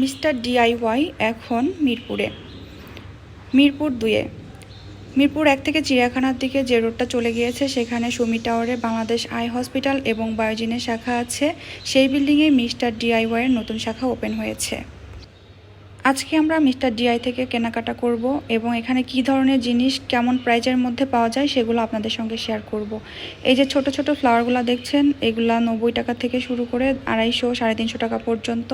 Mr.diy এখন মিরপুরে, মিরপুর 2-এ। মিরপুর 1 থেকে চিড়িয়াখানার দিকে যে রোডটা চলে গিয়েছে সেখানে সুমি টাওয়ারে বাংলাদেশ আই হসপিটাল এবং বায়োজিনের শাখা আছে। সেই বিল্ডিংয়ে Mr.diy এর নতুন শাখা ওপেন হয়েছে। আজকে আমরা Mr.diy থেকে কেনাকাটা করব এবং এখানে কি ধরনের জিনিস কেমন প্রাইজের মধ্যে পাওয়া যায় সেগুলো আপনাদের সঙ্গে শেয়ার করব। এই যে ছোট ছোট ফ্লাওয়ারগুলো দেখছেন, এগুলা 90 টাকা থেকে শুরু করে 250 350 টাকা পর্যন্ত।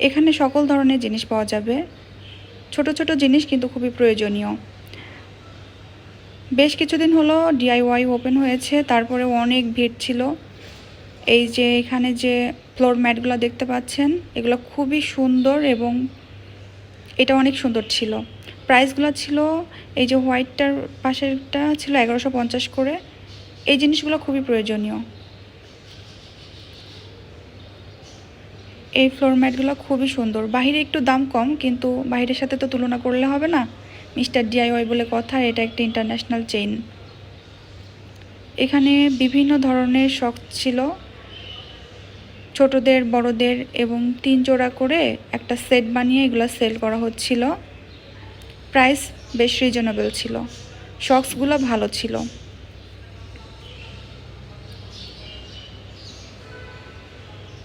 এখানে সকল ধরনের জিনিস পাওয়া যাবে, ছোট ছোট জিনিস কিন্তু খুবই প্রয়োজনীয়। বেশ কিছুদিন হলো ডিআইওয়াই ওপেন হয়েছে, তারপরে অনেক ভিড় ছিল। এই যে এখানে যে ফ্লোর ম্যাটগুলো দেখতে পাচ্ছেন, এগুলো খুবই সুন্দর এবং এটা অনেক সুন্দর ছিল। প্রাইসগুলো ছিল, এই যে হোয়াইটটার পাশেরটা ছিল 1150 করে। এই জিনিসগুলো খুবই প্রয়োজনীয়। এই ফ্লোর ম্যাটগুলো খুবই সুন্দর। বাহিরে একটু দাম কম, কিন্তু বাহিরের সাথে তো তুলনা করলে হবে না। Mr.diy বলে কথা, এটা একটা ইন্টারন্যাশনাল চেইন। এখানে বিভিন্ন ধরনের শখ ছিল, ছোটদের বড়দের, এবং 3 জোড়া করে একটা সেট বানিয়ে এগুলো সেল করা হচ্ছিল। প্রাইস বেশ রিজনেবল ছিল, শক্সগুলো ভালো ছিল।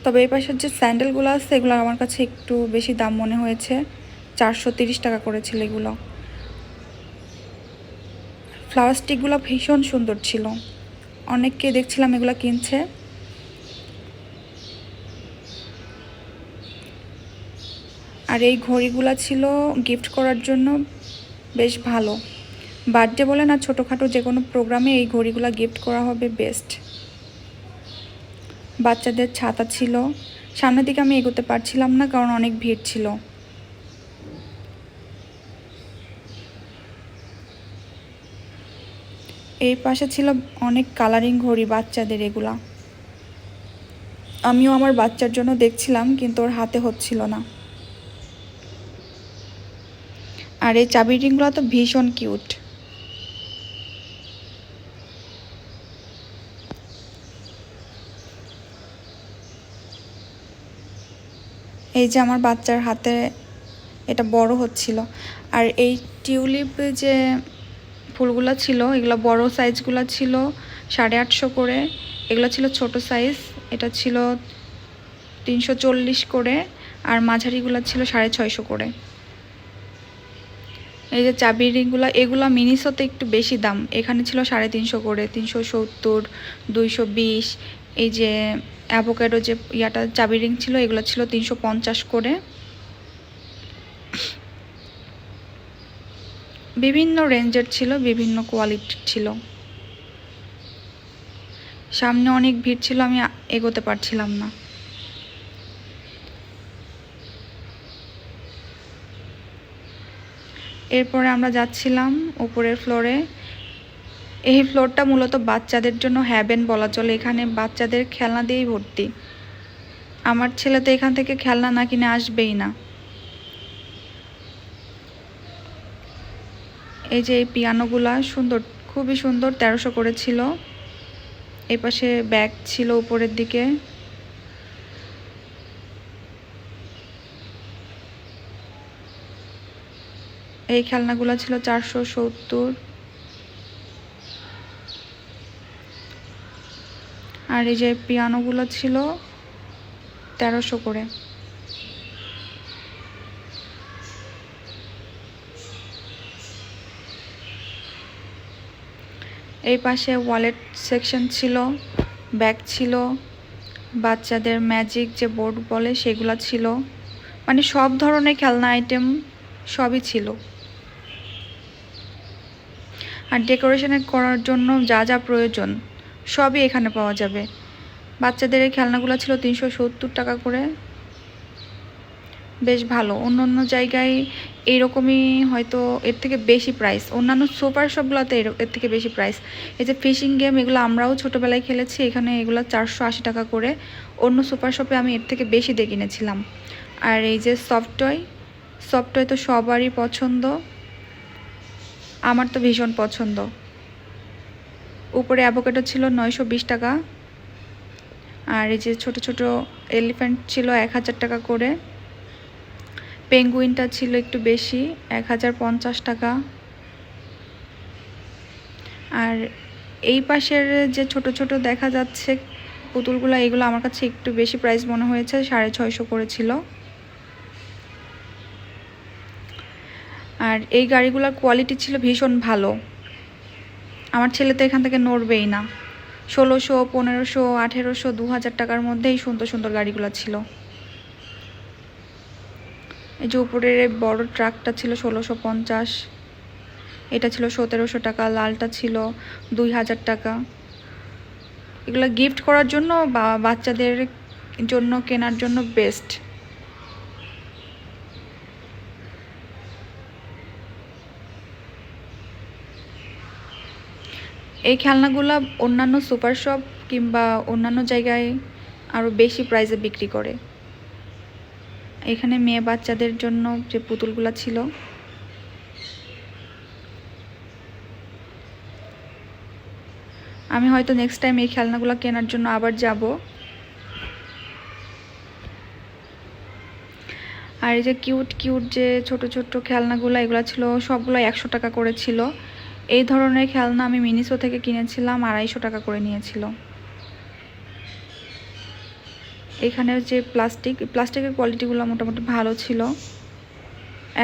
তবে এই পাশের যে স্যান্ডেলগুলো আছে এগুলো আমার কাছে একটু বেশি দাম মনে হয়েছে, 430 টাকা করেছিল এগুলো। ফ্লাওয়ার স্টিকগুলো ভীষণ সুন্দর ছিল, অনেককে দেখছিলাম এগুলো কিনছে। আর এই ঘড়িগুলো ছিল গিফট করার জন্য বেশ ভালো। বার্থডে বলে না, ছোটোখাটো যে কোনো প্রোগ্রামে এই ঘড়িগুলো গিফট করা হবে বেস্ট। বাচ্চাদের ছাতা ছিল। সামনের দিকে আমি এগোতে পারছিলাম না কারণ অনেক ভিড় ছিল। এই পাশে ছিল অনেক কালারিং ঘড়ি বাচ্চাদের, এগুলা আমিও আমার বাচ্চার জন্য দেখছিলাম কিন্তু ওর হাতে হচ্ছিল না। আর এই চাবি রিংগুলো তো ভীষণ কিউট। এই যে আমার বাচ্চার হাতে এটা বড় হচ্ছিল। আর এই টিউলিপ যে ফুলগুলো ছিল এগুলো বড় সাইজগুলো ছিল 850 করে, এগুলো ছিল ছোট সাইজ, এটা ছিল 340 করে, আর মাঝারিগুলো ছিল 650 করে। এই যে চাবি রিংগুলো, এগুলো মিনিসোতে একটু বেশি দাম, এখানে ছিল 350 করে, 370, 220। এই যে অ্যাভোকাডো যে ইয়াটা চাবি রিং ছিল এগুলো ছিল 350 করে। বিভিন্ন রেঞ্জের ছিল, বিভিন্ন কোয়ালিটির ছিল। সামনে অনেক ভিড় ছিল, আমি এগোতে পারছিলাম না। এরপরে আমরা যাচ্ছিলাম উপরের ফ্লোরে। এই ফ্লোরটা মূলত বাচ্চাদের জন্য হ্যাভেন বলা চলে, এখানে বাচ্চাদের খেলনা দিয়েই ভর্তি। আমার ছেলে তো এখান থেকে খেলনা না কিনে আসবেই না। এই যে এই পিয়ানোগুলা সুন্দর, খুবই সুন্দর, 1300 করে ছিল। এই পাশে ব্যাগ ছিল উপরের দিকে। এই খেলনাগুলো ছিল 470। আর এই যে পিয়ানোগুলো ছিল 1300 করে। এই পাশে ওয়ালেট সেকশন ছিল, ব্যাগ ছিল, বাচ্চাদের ম্যাজিক যে বোর্ড বলে সেগুলো ছিল, মানে সব ধরনের খেলনা আইটেম সবই ছিল। আর ডেকোরেশন করার জন্য যা যা প্রয়োজন সবই এখানে পাওয়া যাবে। বাচ্চাদের এই খেলনাগুলো ছিল 370 টাকা করে, বেশ ভালো। অন্য অন্য জায়গায় এইরকমই হয়তো এর থেকে বেশি প্রাইস, অন্যান্য সুপার শপগুলোতে এর থেকে বেশি প্রাইস। এই যে ফিশিং গেম, এগুলো আমরাও ছোটোবেলায় খেলেছি, এখানে এগুলো 480 টাকা করে। অন্য সুপার শপে আমি এর থেকে বেশি দিয়ে কিনেছিলাম। আর এই যে সফট টয় তো সবারই পছন্দ, আমার তো ভীষণ পছন্দ। উপরে অ্যাভোকাডো ছিল 920 টাকা। আর এই যে ছোট ছোট এলিফ্যান্ট ছিল 1000 টাকা করে। পেঙ্গুইনটা ছিল একটু বেশি, 1050 টাকা। আর এই পাশের যে ছোট ছোট দেখা যাচ্ছে পুতুলগুলো, এগুলো আমার কাছে একটু বেশি প্রাইস মনে হয়েছে, 650 করেছিল। আর এই গাড়িগুলোর কোয়ালিটি ছিল ভীষণ ভালো। আমার ছেলে তো এখান থেকে নড়বেই না। 1600, 1500, 1800, 2000 টাকার মধ্যেই সুন্দর সুন্দর গাড়িগুলো ছিল। এই যে উপরের বড় ট্রাকটা ছিল 1650, এটা ছিল 1700 টাকা, লালটা ছিল 2000 টাকা। এগুলো গিফট করার জন্য বা বাচ্চাদের জন্য কেনার জন্য বেস্ট। এই খেলনাগুলো অন্যান্য সুপার শপ কিংবা অন্যান্য জায়গায় আরও বেশি প্রাইসে বিক্রি করে। এখানে মেয়ে বাচ্চাদের জন্য যে পুতুলগুলো ছিল, আমি হয়তো নেক্সট টাইম এই খেলনাগুলো কেনার জন্য আবার যাব। আর এই যে কিউট কিউট যে ছোট ছোট খেলনাগুলো, এগুলো ছিল সবগুলো 100 টাকা করে ছিল। এই ধরনের খেলনা আমি মিনিসো থেকে কিনেছিলাম, 250 টাকা করে নিয়েছিল। এখানে যে প্লাস্টিকের কোয়ালিটিগুলো মোটামুটি ভালো ছিল,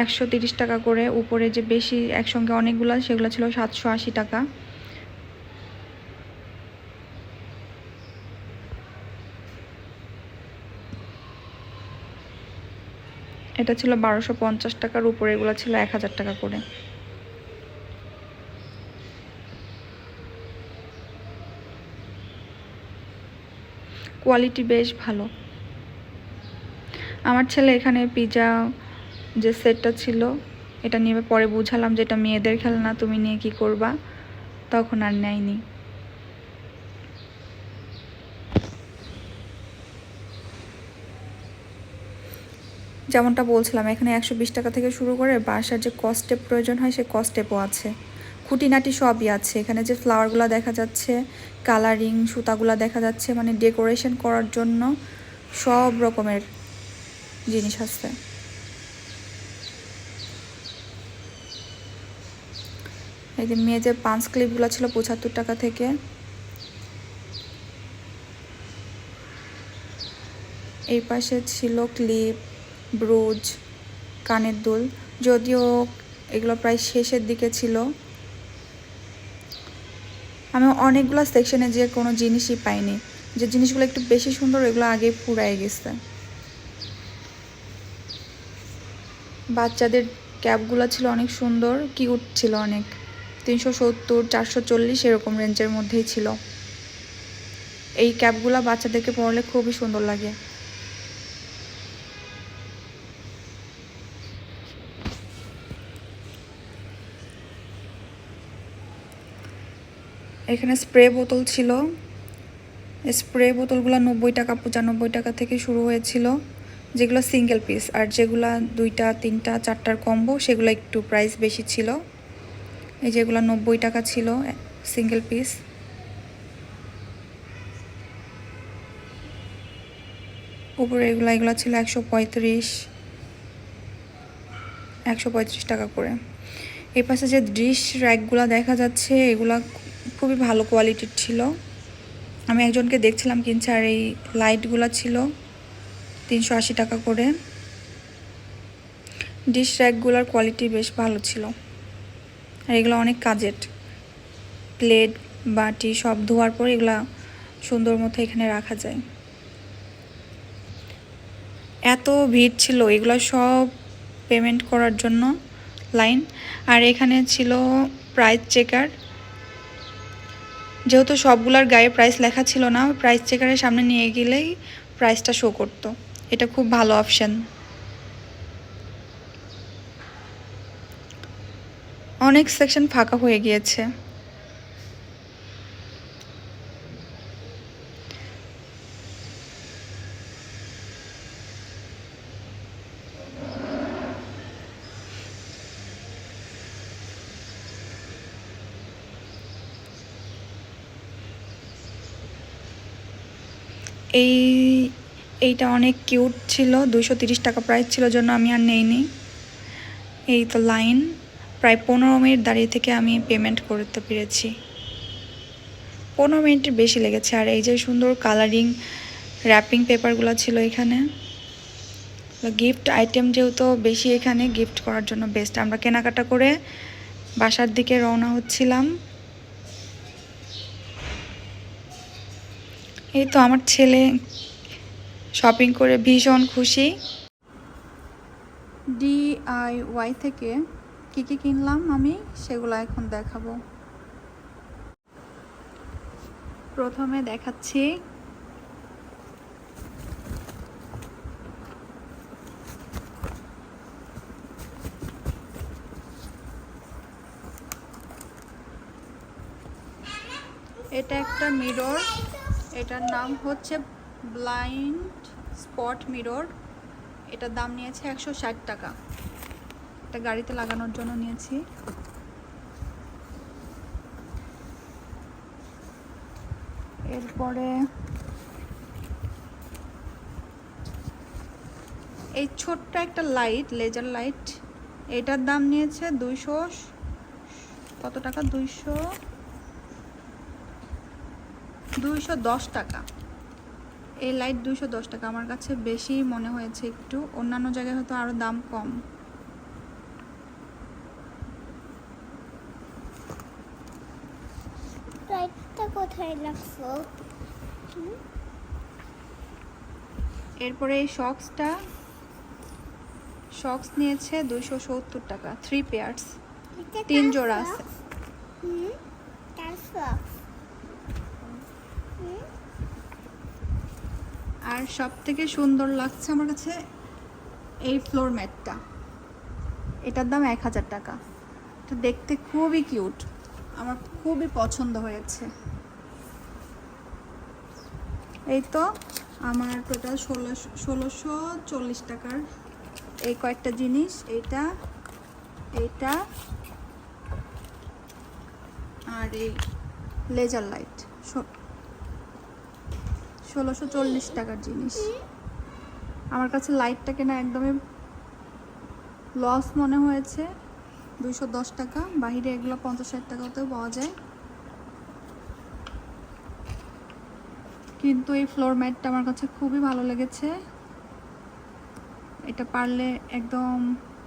130 টাকা করে। উপরে যে বেশি একসঙ্গে অনেকগুলো, সেগুলো ছিল 780 টাকা। এটা ছিল 1250 টাকার, উপরে এগুলো ছিল 1000 টাকা করে। কোয়ালিটি বেশ ভালো। আমার ছেলে এখানে পিজা যে সেটটা ছিল, এটা নিয়ে পরে বুঝালাম যে এটা মেয়েদের খেলনা, তুমি নিয়ে কি করবা, তখন আর নেয়নি। যেমনটা বলছিলাম, এখানে 120 টাকা থেকে শুরু করে বাসার যে কস্টেপ প্রয়োজন হয় সে কস্টেপও আছে, খুঁটিনাটি সবই আছে। এখানে যে ফ্লাওয়ারগুলো দেখা যাচ্ছে, কালারিং সুতাগুলো দেখা যাচ্ছে, মানে ডেকোরেশন করার জন্য সব রকমের জিনিস আছে। এই যে মেয়েদের পাঞ্চ ক্লিপগুলো ছিল 75 টাকা থেকে। এই পাশে ছিল ক্লিপ, ব্রুজ, কানের দুল, যদিও এগুলো প্রায় শেষের দিকে ছিল। আমি অনেকগুলো সেকশনে যে কোনো জিনিসই পাইনি, যে জিনিসগুলো একটু বেশি সুন্দর এগুলো আগেই ফুরায় গেছে। বাচ্চাদের ক্যাপগুলো ছিল অনেক সুন্দর, কিউট ছিল অনেক, 370, 440 এরকম রেঞ্জের মধ্যেই ছিল। এই ক্যাপগুলো বাচ্চাদেরকে পরলে খুবই সুন্দর লাগে। এখানে স্প্রে বোতল ছিল, স্প্রে বোতলগুলো 90 টাকা, 95 টাকা থেকে শুরু হয়েছিল, যেগুলো সিঙ্গেল পিস। আর যেগুলো 2টা, 3টা, 4টার কম্বো, সেগুলো একটু প্রাইস বেশি ছিল। এই যেগুলো 90 টাকা ছিল সিঙ্গেল পিস। উপরে এগুলো ছিল 135 টাকা করে। এই পাশে যে ডিশ র্যাকগুলো দেখা যাচ্ছে, এগুলা খুবই ভালো কোয়ালিটির ছিল। আমি একজনকে দেখছিলাম কিনছে। আর এই লাইটগুলো ছিল 380 টাকা করে। ডিশ র্যাকগুলোর কোয়ালিটি বেশ ভালো ছিল। আর এগুলো অনেক কাজের, প্লেট বাটি সব ধোয়ার পর এগুলা সুন্দর মতো এখানে রাখা যায়। এত ভিড় ছিল, এগুলো সব পেমেন্ট করার জন্য লাইন। আর এখানে ছিল প্রাইস চেকার, যেহেতু সবগুলার গায়ে প্রাইস লেখা ছিল না, প্রাইস চেকারের সামনে নিয়ে গেলেই প্রাইসটা শো করতো। এটা খুব ভালো অপশন। অনেক সেকশন ফাঁকা হয়ে গিয়েছে। এই এইটা অনেক কিউট ছিল, 230 টাকা প্রাইস ছিল জন্য আমি আর নেইনি। এই তো লাইন, প্রায় 15 মিনিট দাঁড়িয়ে থেকে আমি পেমেন্ট করতে পেরেছি। 15 মিনিটের বেশি লেগেছে। আর এই যে সুন্দর কালারিং র্যাপিং পেপারগুলো ছিল এখানে। গিফট আইটেম যেহেতু বেশি এখানে, গিফট করার জন্য বেস্ট। আমরা কেনাকাটা করে বাসার দিকে রওনা হচ্ছিলাম। এই তো আমার ছেলে শপিং করে ভীষণ খুশি। DIY থেকে কি কি কিনলাম আমি সেগুলো এখন দেখাবো। প্রথমে দেখাচ্ছি এটা একটা মিরর, এটার নাম হচ্ছে ব্লাইন্ড স্পট মিরর। এটার দাম নিয়েছে 160 টাকা। এটা গাড়িতে লাগানোর জন্য নিয়েছি। এরপরে এই ছোট্ট একটা লাইট, লেজার লাইট, এটার দাম নিয়েছে 200 কত টাকা, 210 টাকা। এই লাইট 210 টাকা। আমার কাছে বেশি মনে হয়েছে একটু, অন্যান্য জায়গায় হয়তো আরো দাম কম। লাইটটা কোথায় রাখছো? এরপরে এই শক্স নিয়েছে 270 টাকা, 3 পেয়ার্স, 3 জোড়া আছে। আর সব থেকে সুন্দর লাগছে আমার কাছে এই ফ্লোর ম্যাটটা। এটার দাম 1000 টাকা। এটা দেখতে খুবই কিউট, আমার খুবই পছন্দ হয়েছে। এই তো আমার টোটাল 1640 টাকার এই কয়েকটা জিনিস, এইটা আর এই লেজার লাইট, 1640 টাকার জিনিস। আমার কাছে লাইটটা কেনা একদমই লস মনে হয়েছে। 210 টাকা, বাহিরে এগুলো 50-60 টাকাতেও পাওয়া যায়। কিন্তু এই ফ্লোর ম্যাটটা আমার কাছে খুবই ভালো লেগেছে। এটা পারলে একদম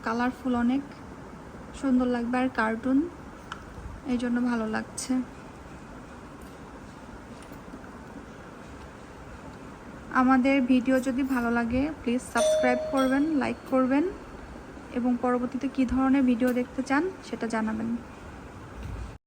কালারফুল, অনেক সুন্দর লাগবে, আর কার্টুন, এই জন্য ভালো লাগছে। আমাদের ভিডিও যদি ভালো লাগে প্লিজ সাবস্ক্রাইব করবেন, লাইক করবেন এবং পরবর্তীতে কী ধরনের ভিডিও দেখতে চান সেটা জানাবেন।